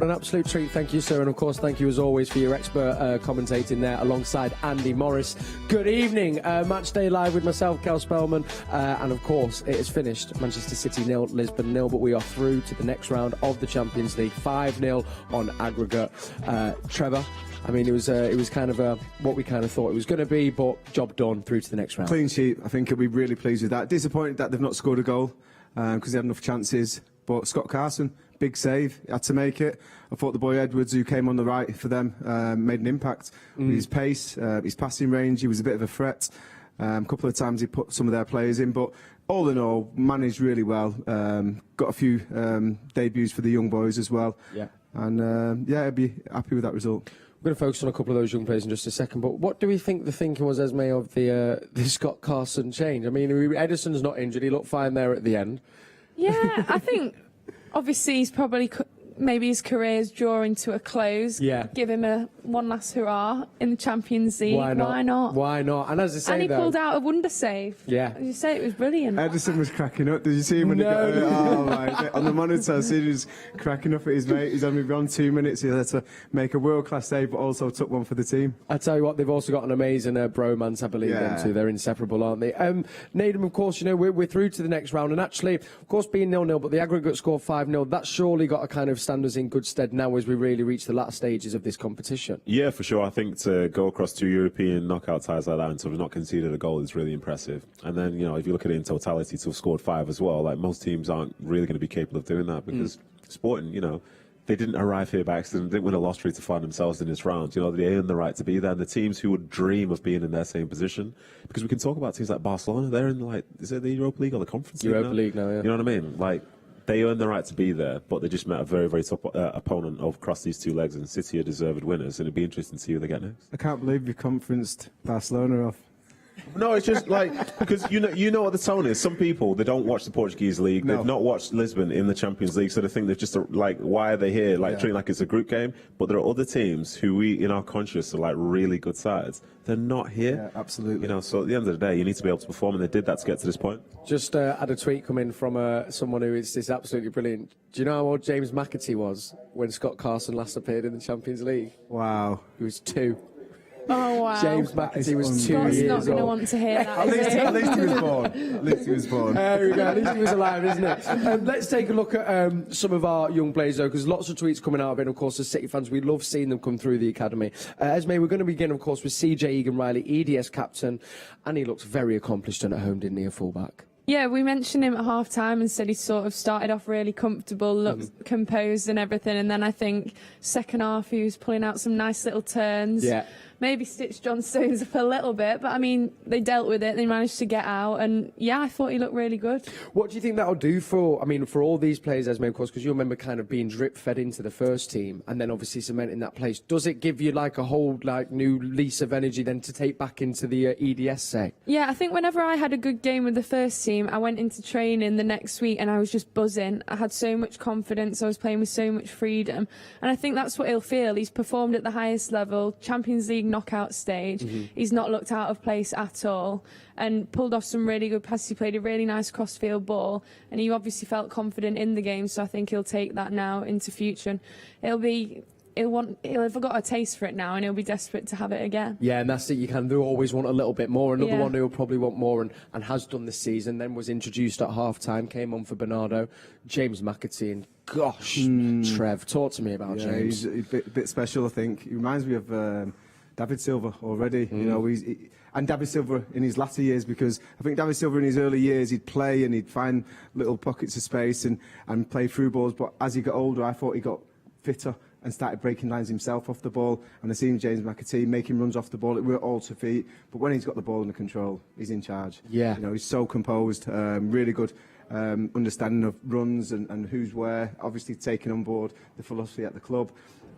An absolute treat, thank you, sir, and of course thank you as always for your expert commentating there alongside Andy Morris. Good evening, Matchday live with myself, Cel Spellman, and of course it is finished. Manchester City 0, Lisbon 0, but we are through to the next round of the Champions League, 5-0 on aggregate. Trevor, I mean, it was kind of what we kind of thought it was going to be, but job done, through to the next round. Clean sheet, I think he'll be really pleased with that. Disappointed that they've not scored a goal because they had enough chances, but Scott Carson, big save, had to make it. I thought the boy Edwards, who came on the right for them, made an impact with his pace, his passing range. He was a bit of a threat. A couple of times he put some of their players in, but all in all, managed really well. Got a few debuts for the young boys as well. Yeah. And I'd be happy with that result. We're going to focus on a couple of those young players in just a second, but what do we think the thinking was, Esme, of the Scott Carson change? I mean, Edison's not injured. He looked fine there at the end. Yeah, I think obviously he's probably maybe his career's drawing to a close. Yeah. Give him one last hurrah in the Champions League. Why not? Why not? And as I say, and he pulled out a wonder save. Yeah. As you say, it was brilliant. Edison was cracking up. Did you see him when he got oh my, on the monitor? I see he was cracking up at his mate. He's only gone 2 minutes. He had to make a world-class save, but also took one for the team. I tell you what, they've also got an amazing bromance, I believe, them two. They're inseparable, aren't they? Nedum, of course, you know, we're through to the next round, and actually, of course, being 0-0, but the aggregate score 5-0, that's surely got to kind of stand us in good stead now as we really reach the latter stages of this competition. Yeah, for sure. I think to go across 2 European knockout ties like that and to have not conceded a goal is really impressive. And then, you know, if you look at it in totality, to have scored 5 as well, like most teams aren't really going to be capable of doing that because Sporting, you know, they didn't arrive here by accident, didn't win a lottery to find themselves in this round. You know, they earned the right to be there. And the teams who would dream of being in their same position, because we can talk about teams like Barcelona, they're in, like, is it the Europa League or the Conference League? Europa League now, yeah. You know what I mean? Like, they earned the right to be there, but they just met a very, very tough opponent across these 2 legs, and City are deserved winners, and it'd be interesting to see who they get next. I can't believe you conferenced Barcelona off. No, it's just like, because you know what the tone is. Some people, they don't watch the Portuguese league. No. They've not watched Lisbon in the Champions League, so they think they're just like, why are they here? Like, treating like it's a group game. But there are other teams who we, in our conscience, are like really good sides. They're not here. Yeah, absolutely. You know, so at the end of the day, you need to be able to perform, and they did that to get to this point. Just had a tweet come in from someone who is absolutely brilliant. Do you know how old James McAtee was when Scott Carson last appeared in the Champions League? Wow. He was 2. Oh, wow. James McAtee was 2 Scott's years not going to old. want to hear that. At least he was born. At least he was born. There we go. At least he was alive, isn't it? Let's take a look at some of our young players, though, because lots of tweets coming out of it. Of course, as City fans, we love seeing them come through the academy. Esme, we're going to begin, of course, with CJ Egan-Riley, EDS captain, and he looks very accomplished and at home, didn't he, a fullback? Yeah, we mentioned him at half-time and said he sort of started off really comfortable, looked composed and everything, and then I think second half he was pulling out some nice little turns. Yeah. Maybe stitched John Stones up a little bit, but I mean, they dealt with it, they managed to get out, and yeah, I thought he looked really good. What do you think that'll do for all these players, Esme, of course, because you remember kind of being drip-fed into the first team, and then obviously cementing that place. Does it give you like a whole like new lease of energy then to take back into the EDS, say? Yeah, I think whenever I had a good game with the first team, I went into training the next week and I was just buzzing. I had so much confidence, I was playing with so much freedom, and I think that's what he'll feel. He's performed at the highest level, Champions League knockout stage. He's not looked out of place at all and pulled off some really good passes. He played a really nice cross-field ball and he obviously felt confident in the game, so I think he'll take that now into future. And he'll have got a taste for it now and he'll be desperate to have it again. Yeah, and that's it. You can always want a little bit more. Another one who'll probably want more and has done this season, then was introduced at half-time, came on for Bernardo, James McAtee, and gosh, Trev, talk to me about James. He's a bit special, I think. He reminds me of David Silva already. You know, and David Silva in his latter years, because I think David Silva in his early years, he'd play and he'd find little pockets of space and play through balls, but as he got older, I thought he got fitter and started breaking lines himself off the ball, and I seen James McAtee making runs off the ball. It were all to feet, but when he's got the ball under control, he's in charge. Yeah, you know, he's so composed, really good understanding of runs and who's where, obviously taking on board the philosophy at the club.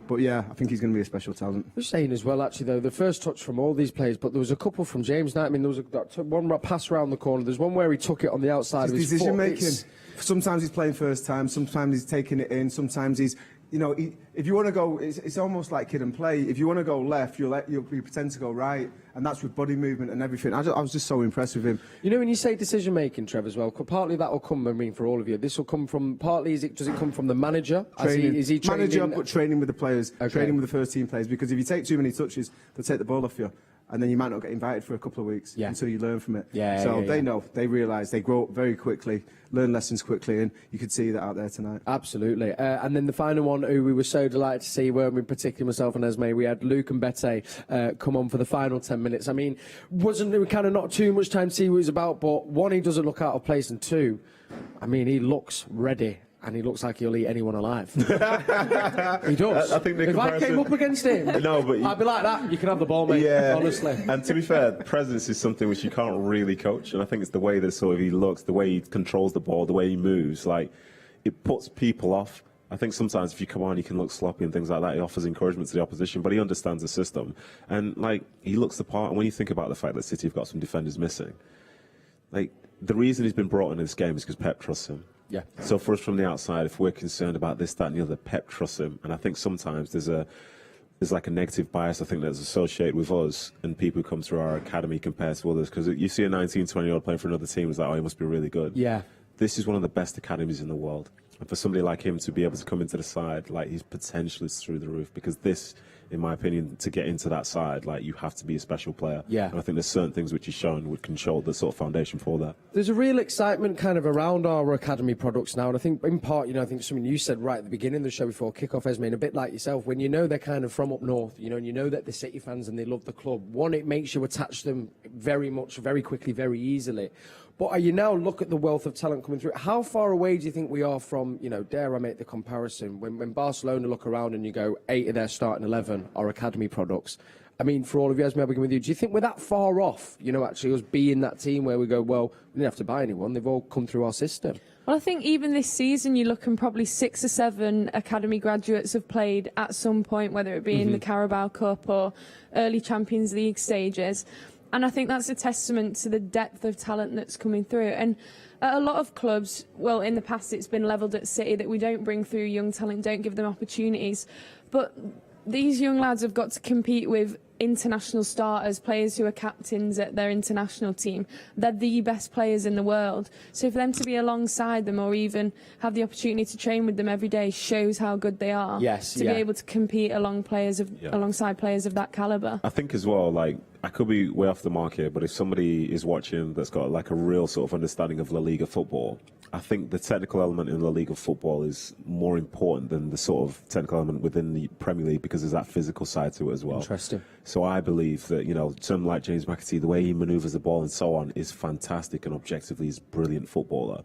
But yeah, I think he's going to be a special talent. We're saying as well, actually, though, the first touch from all these players, but there was a couple from James Knight. I mean, there was one pass around the corner. There's one where he took it on the outside of his decision foot. making. Sometimes he's playing first time, sometimes he's taking it in, sometimes he's you know, if you want to go, it's almost like kid and play. If you want to go left, you'll pretend to go right, and that's with body movement and everything. I was just so impressed with him. You know, when you say decision making, Trevor, as well, partly that will come. I mean, for all of you, this will come from partly. Does it come from the manager? Training. Is he training? Manager, but training with the players, training with the first team players. Because if you take too many touches, they'll take the ball off you. And then you might not get invited for a couple of weeks until you learn from it. They know, they realise, they grow up very quickly, learn lessons quickly, and you could see that out there tonight. Absolutely. And then the final one, who we were so delighted to see, weren't we, particularly myself and Esme, we had Luke and Bete come on for the final 10 minutes. I mean, wasn't there kind of not too much time to see what he was about, but one, he doesn't look out of place, and two, I mean, he looks ready. And he looks like he'll eat anyone alive. He does. I think if I came up against him, no, but I'd be like that. You can have the ball, mate. Yeah, honestly. And to be fair, presence is something which you can't really coach. And I think it's the way that sort of he looks, the way he controls the ball, the way he moves. Like, it puts people off. I think sometimes if you come on, you can look sloppy and things like that. He offers encouragement to the opposition, but he understands the system. And, like, he looks the part. And when you think about the fact that City have got some defenders missing, like, the reason he's been brought in this game is because Pep trusts him. Yeah. So for us from the outside, if we're concerned about this, that, and the other, Pep trusts him. And I think sometimes there's like a negative bias, I think, that's associated with us and people who come through our academy compared to others. Because you see a 19, 20-year-old playing for another team, it's like, oh, he must be really good. Yeah. This is one of the best academies in the world. And for somebody like him to be able to come into the side, like, his potential is through the roof. Because this, in my opinion, to get into that side, like, you have to be a special player. Yeah. And I think there's certain things which he's shown which can show the sort of foundation for that. There's a real excitement kind of around our academy products now, and I think in part, you know, I think something you said right at the beginning of the show before kick-off, Esme, and a bit like yourself, when you know they're kind of from up north, you know, and you know that they're City fans and they love the club, one, it makes you attach them very much, very quickly, very easily. But you now look at the wealth of talent coming through. How far away do you think we are from, you know, dare I make the comparison, when Barcelona look around and you go, 8 of their starting 11 are academy products? I mean, for all of you, as I'll begin with you, do you think we're that far off, you know, actually us being that team where we go, well, we didn't have to buy anyone, they've all come through our system? Well, I think even this season, you look and probably 6 or 7 academy graduates have played at some point, whether it be in the Carabao Cup or early Champions League stages. And I think that's a testament to the depth of talent that's coming through. And at a lot of clubs, well, in the past it's been levelled at City that we don't bring through young talent, don't give them opportunities. But these young lads have got to compete with international starters, players who are captains at their international team. They're the best players in the world. So for them to be alongside them or even have the opportunity to train with them every day shows how good they are. Yes, to be able to compete alongside players of that calibre. I think as well, like, I could be way off the mark here, but if somebody is watching that's got like a real sort of understanding of La Liga football, I think the technical element in La Liga football is more important than the sort of technical element within the Premier League, because there's that physical side to it as well. Interesting. So I believe that, you know, someone like James McAtee, the way he manoeuvres the ball and so on is fantastic, and objectively he's a brilliant footballer.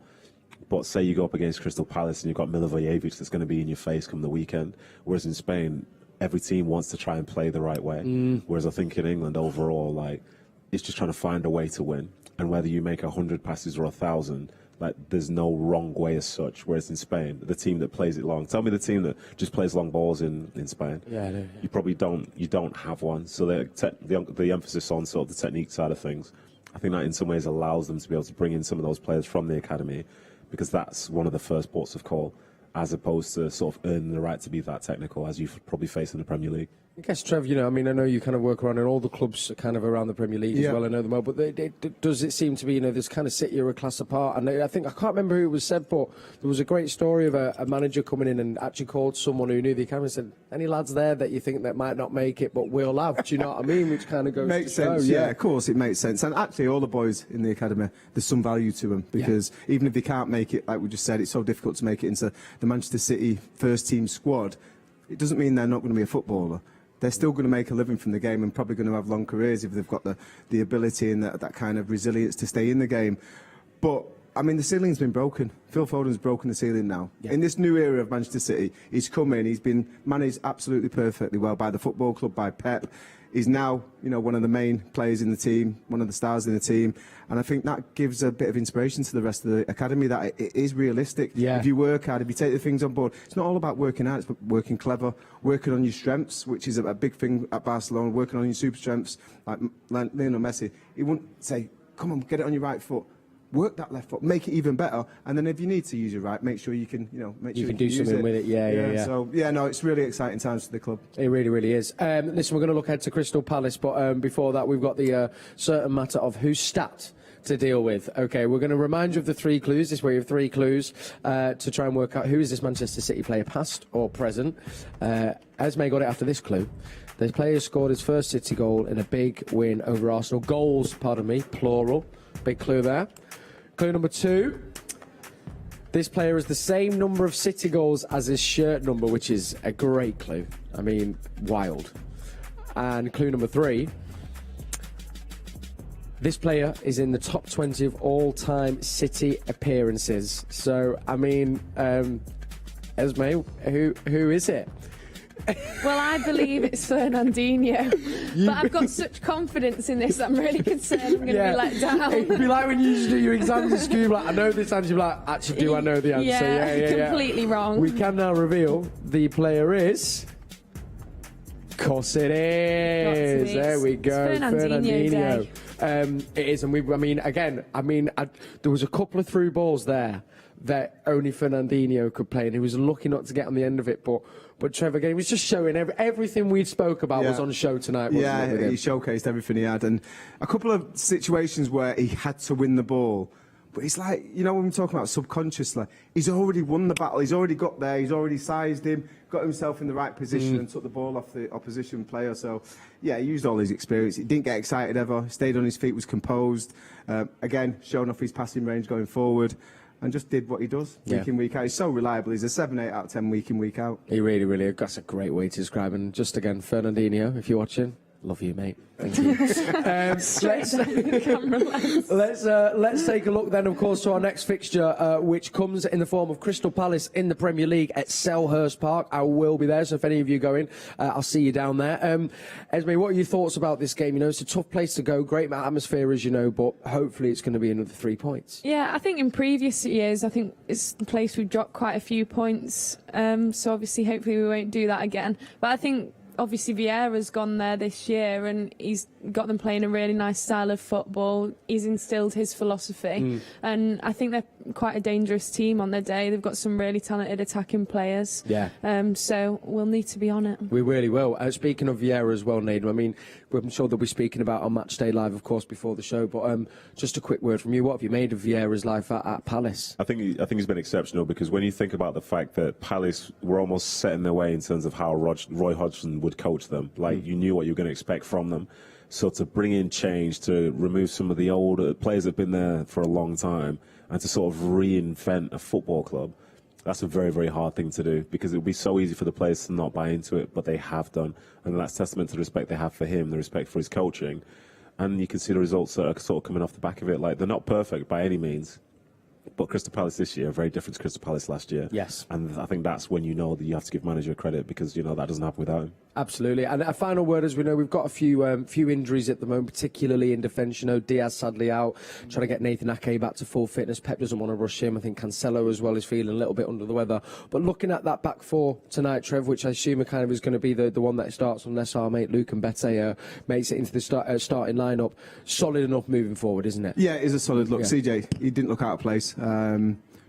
But say you go up against Crystal Palace and you've got Milivojevic that's going to be in your face come the weekend, whereas in Spain, every team wants to try and play the right way. Whereas I think in England overall, like, it's just trying to find a way to win. And whether you make 100 passes or 1,000, like, there's no wrong way as such. Whereas in Spain, the team that plays it long, tell me the team that just plays long balls in Spain. Yeah. You probably don't have one. So the emphasis on sort of the technique side of things, I think that in some ways allows them to be able to bring in some of those players from the academy, because that's one of the first ports of call, as opposed to sort of earning the right to be that technical, as you've probably faced in the Premier League. I guess, Trev, you know, I mean, I know you kind of work around in all the clubs kind of around the Premier League as well, I know them well, but does it seem to be, you know, this kind of City are a class apart? And I think, I can't remember who it was said, but there was a great story of a manager coming in and actually called someone who knew the academy and said, any lads there that you think that might not make it, but we'll have, do you know what I mean? Which kind of goes makes to show, sense, yeah, of course it makes sense. And actually all the boys in the academy, there's some value to them, because even if they can't make it, like we just said, it's so difficult to make it into the Manchester City first team squad. It doesn't mean they're not going to be a footballer. They're still going to make a living from the game and probably going to have long careers if they've got the ability and that kind of resilience to stay in the game. But, I mean, the ceiling's been broken. Phil Foden's broken the ceiling now. Yeah. In this new era of Manchester City, he's come in, he's been managed absolutely perfectly well by the football club, by Pep. He's now, you know, one of the main players in the team, one of the stars in the team, and I think that gives a bit of inspiration to the rest of the academy that it is realistic. Yeah. If you work hard, if you take the things on board, it's not all about working hard, it's about working clever, working on your strengths, which is a big thing at Barcelona, working on your super strengths, like Lionel Messi. He wouldn't say, come on, get it on your right foot. work that left foot, make it even better, and then if you need to use your right, make sure you can, make sure you can do something with it. Yeah. So no, it's really exciting times for the club. It really, really is. Listen, we're going to look ahead to Crystal Palace, but before that, we've got the certain matter of who's stat to deal with. Okay, we're going to remind you of the 3 clues. This way you have 3 clues to try and work out who is this Manchester City player, past or present. Esme got it after this clue. The player scored his first City goal in a big win over Arsenal. Goals, pardon me, plural. Big clue there. Clue number 2. This player has the same number of City goals as his shirt number, which is a great clue. I mean, wild. And clue number 3. This player is in the top 20 of all-time City appearances. So, I mean, Esme, who is it? Well, I believe it's Fernandinho. But I've got such confidence in this, I'm really concerned I'm going to be let down. It'd be like when you used to do your exams at school, like, I know this answer, you're like, actually, do I know the answer? Yeah, completely wrong. We can now reveal the player is... Of course it is. There we go. It's Fernandinho day. It is, and there was a couple of through balls there that only Fernandinho could play, and he was lucky not to get on the end of it. But Trevor, again, he was just showing everything we spoke about was on show tonight. Wasn't it, he showcased everything he had, and a couple of situations where he had to win the ball. But it's like, when we're talking about subconsciously, he's already won the battle, he's already got there, he's already sized him, got himself in the right position and took the ball off the opposition player. So, he used all his experience. He didn't get excited ever, stayed on his feet, was composed. Again, showing off his passing range going forward, and just did what he does week in, week out. He's so reliable. He's a 7, 8 out of 10 week in, week out. He really, really, that's a great way to describe him. Just again, Fernandinho, if you're watching. Love you, mate. Thank you. Let's take a look then, of course, to our next fixture, which comes in the form of Crystal Palace in the Premier League at Selhurst Park. I will be there, so if any of you go in, I'll see you down there. Esme, what are your thoughts about this game? It's a tough place to go, great atmosphere, as you know, but hopefully it's going to be another 3 points. Yeah, I think in previous years, I think it's the place we've dropped quite a few points. So obviously, hopefully we won't do that again. But I think obviously Vieira's gone there this year and he's got them playing a really nice style of football. He's instilled his philosophy and I think they're quite a dangerous team on their day. They've got some really talented attacking players. So we'll need to be on it. We really will. Speaking of Vieira as well, Nedum, I mean, I'm sure they'll be speaking about on Matchday Live, of course, before the show, but just a quick word from you. What have you made of Vieira's life at Palace? I think he's been exceptional, because when you think about the fact that Palace were almost set in their way in terms of how Roy Hodgson would coach them, like you knew what you were going to expect from them. So to bring in change, to remove some of the older players that have been there for a long time, and to sort of reinvent a football club, that's a very, very hard thing to do, because it would be so easy for the players to not buy into it, but they have done. And that's testament to the respect they have for him, the respect for his coaching. And you can see the results that are sort of coming off the back of it. Like, they're not perfect by any means, but Crystal Palace this year, very different to Crystal Palace last year. Yes. And I think that's when you know that you have to give manager credit, because, that doesn't happen without him. Absolutely. And a final word, as we know, we've got a few injuries at the moment, particularly in defence. Diaz sadly out, trying to get Nathan Ake back to full fitness. Pep doesn't want to rush him. I think Cancelo as well is feeling a little bit under the weather. But looking at that back four tonight, Trev, which I assume kind of is going to be the one that starts unless our mate Luke Mbete makes it into the starting lineup. Solid enough moving forward, isn't it? Yeah, it is a solid look. CJ, he didn't look out of place.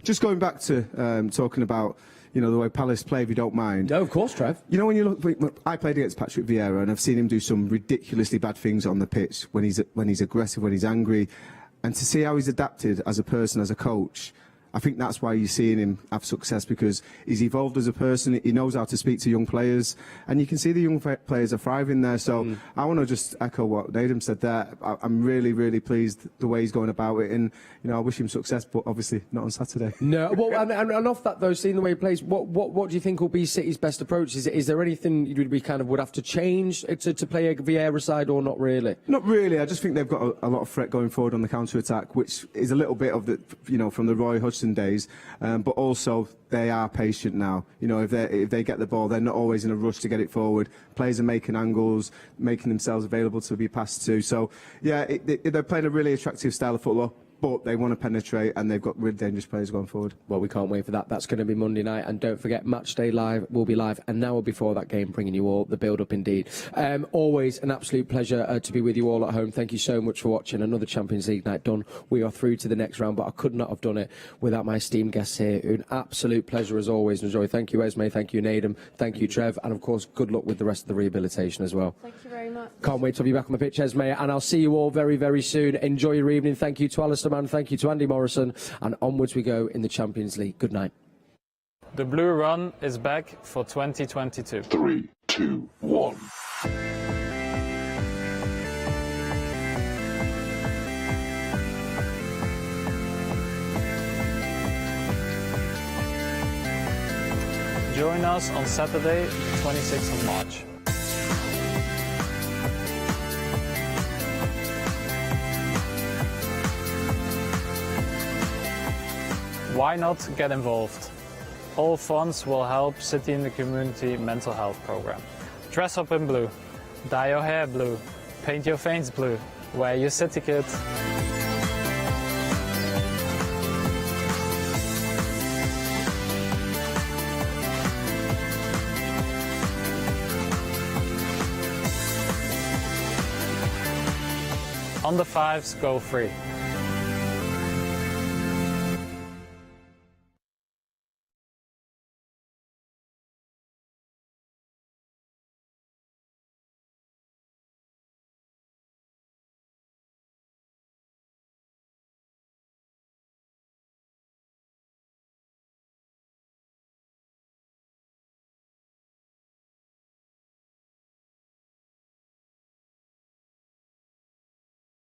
Just going back to talking about the way Palace play, if you don't mind. No, of course, Trev. When you look, I played against Patrick Vieira, and I've seen him do some ridiculously bad things on the pitch when he's aggressive, when he's angry, and to see how he's adapted as a person, as a coach. I think that's why you're seeing him have success, because he's evolved as a person. He knows how to speak to young players, and you can see the young players are thriving there. So I want to just echo what Nedum said there. I'm really, really pleased the way he's going about it, and I wish him success, but obviously not on Saturday. No, well, and off that though, seeing the way he plays, what do you think will be City's best approach? Is there anything would have to change to play a Vieira side, or not really? Not really. I just think they've got a lot of threat going forward on the counter attack, which is a little bit of the from the Roy Hodgson days, but also they are patient now. If they get the ball, they're not always in a rush to get it forward. Players are making angles, making themselves available to be passed to. So yeah, they're playing a really attractive style of football. but they want to penetrate and they've got really dangerous players going forward. Well, we can't wait for that. That's going to be Monday night. And don't forget, Matchday Live will be live an hour before that game, bringing you all the build-up indeed. Always an absolute pleasure to be with you all at home. Thank you so much for watching. Another Champions League night done. We are through to the next round, but I could not have done it without my esteemed guests here. An absolute pleasure as always. Enjoy. Thank you, Esme. Thank you, Nedum. Thank you, Trev. And of course, good luck with the rest of the rehabilitation as well. Thank you very much. Can't wait to have you back on the pitch, Esme. And I'll see you all very, very soon. Enjoy your evening. Thank you to Alistair Mann. Thank you to Andy Morrison, and onwards we go in the Champions League. Good night. The Blue Run is back for 2022. 3, 2, 1. Join us on Saturday, the 26th of March. Why not get involved? All funds will help City in the Community mental health program. Dress up in blue, dye your hair blue, paint your veins blue, wear your City kit. On the fives, go free.